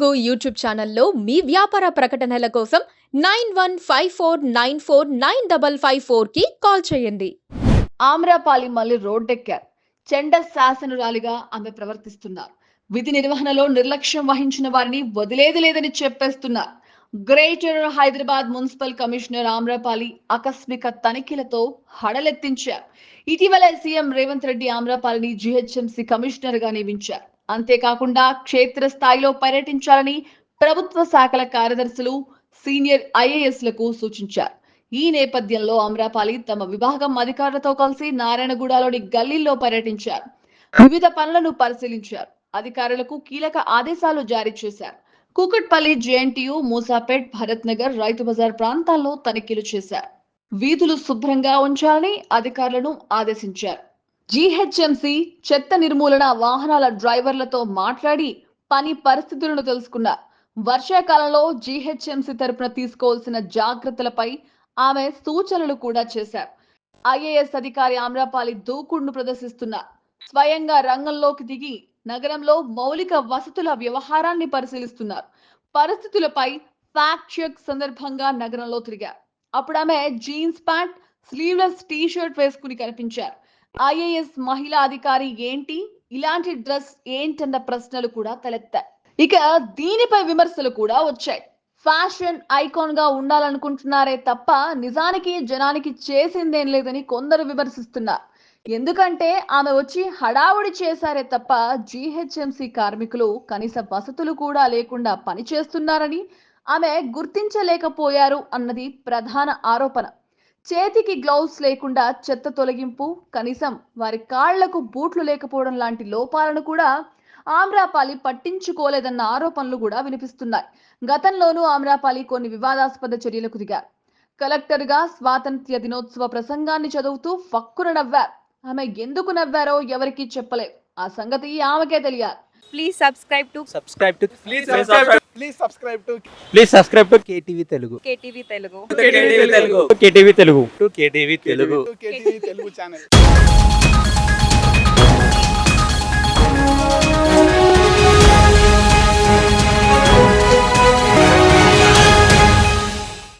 Telugu YouTube ఛానల్లో మీ వ్యాపార ప్రకటనల కోసం 9154949554కి కాల్ చేయండి. ఆమ్రపాలి మళ్ళీ రోడ్డెక్కారు. చెండ శాసనురాలిగా ఆమె ప్రవర్తిస్తున్నారు. విధి నిర్వహణలో నిర్లక్ష్యం వహించిన వారిని వదిలేది లేదని చెప్పేస్తున్నారు. Greater Hyderabad municipal commissioner Amrapali ఆకస్మిక తనిఖీలతో హడలెత్తించారు. ఇటీవల సీఎం రేవంత్ రెడ్డి ఆమ్రపాలిని జీహెచ్ఎంసీ కమిషనర్ గా నియమించారు. అంతేకాకుండా క్షేత్ర స్థాయిలో పర్యటించాలని ప్రభుత్వ శాఖల కార్యదర్శులు, సీనియర్ ఐఏఎస్లకు సూచించారు. ఈ నేపథ్యంలో ఆమ్రపాలి తమ విభాగం అధికారులతో కలిసి నారాయణగూడలోని గల్లీల్లో పర్యటించారు. వివిధ పనులను పరిశీలించారు. అధికారులకు కీలక ఆదేశాలు జారీ చేశారు. కూకట్పల్లి, జేఎన్టీయూ, మూసాపేట్, భరత్ నగర్, రైతు బజార్ ప్రాంతాల్లో తనిఖీలు చేశారు. వీధులు శుభ్రంగా ఉంచాలని అధికారులను ఆదేశించారు. జీహెచ్ఎంసీ చెత్త నిర్మూలన వాహనాల డ్రైవర్లతో మాట్లాడి పని పరిస్థితులను తెలుసుకున్నారు. వర్షాకాలంలో జీహెచ్ఎంసీ తరపున తీసుకోవాల్సిన జాగ్రత్తలపై ఆమె సూచనలు కూడా చేశారు. ఐఏఎస్ అధికారి ఆమ్రపాలి దూకుడును ప్రదర్శిస్తున్నారు. స్వయంగా రంగంలోకి దిగి నగరంలో మౌలిక వసతుల వ్యవహారాన్ని పరిశీలిస్తున్నారు. పరిస్థితులపై ఫ్యాక్ట్ చెక్ సందర్భంగా నగరంలో తిరిగారు. అప్పుడు ఆమె జీన్స్ ప్యాంట్, స్లీవ్లెస్ టీ-షర్ట్ వేసుకుని కనిపించారు. ఐఏఎస్ మహిళా అధికారి ఏంటి, ఇలాంటి డ్రెస్ ఏంటన్న ప్రశ్నలు కూడా తలెత్తాయి. ఇక దీనిపై విమర్శలు కూడా వచ్చాయి. ఫ్యాషన్ ఐకాన్ గా ఉండాలనుకుంటున్నారే తప్ప నిజానికి జనానికి చేసిందేం లేదని కొందరు విమర్శిస్తున్నారు. ఎందుకంటే ఆమె వచ్చి హడావుడి చేశారే తప్ప జీహెచ్ఎంసీ కార్మికులు కనీస వసతులు కూడా లేకుండా పనిచేస్తున్నారని ఆమె గుర్తించలేకపోయారు అన్నది ప్రధాన ఆరోపణ. చేతికి గ్లౌస్ లేకుండా చెత్త తొలగింపు, కనీసం వారి కాళ్లకు బూట్లు లేకపోవడం లాంటి లోపాలను కూడా ఆమ్రపాలి పట్టించుకోలేదన్న ఆరోపణలు కూడా వినిపిస్తున్నాయి. గతంలోనూ ఆమ్రపాలి కొన్ని వివాదాస్పద చర్యలకు దిగారు. కలెక్టర్ గా స్వాతంత్ర్య దినోత్సవ ప్రసంగాన్ని చదువుతూ ఫక్కున నవ్వారు. ఆమె ఎందుకు నవ్వారో ఎవరికీ చెప్పలేదు. ఆ సంగతి ఆమెకే తెలియాలి. Please subscribe to KTV Telugu. KTV Telugu. KTV Telugu channel.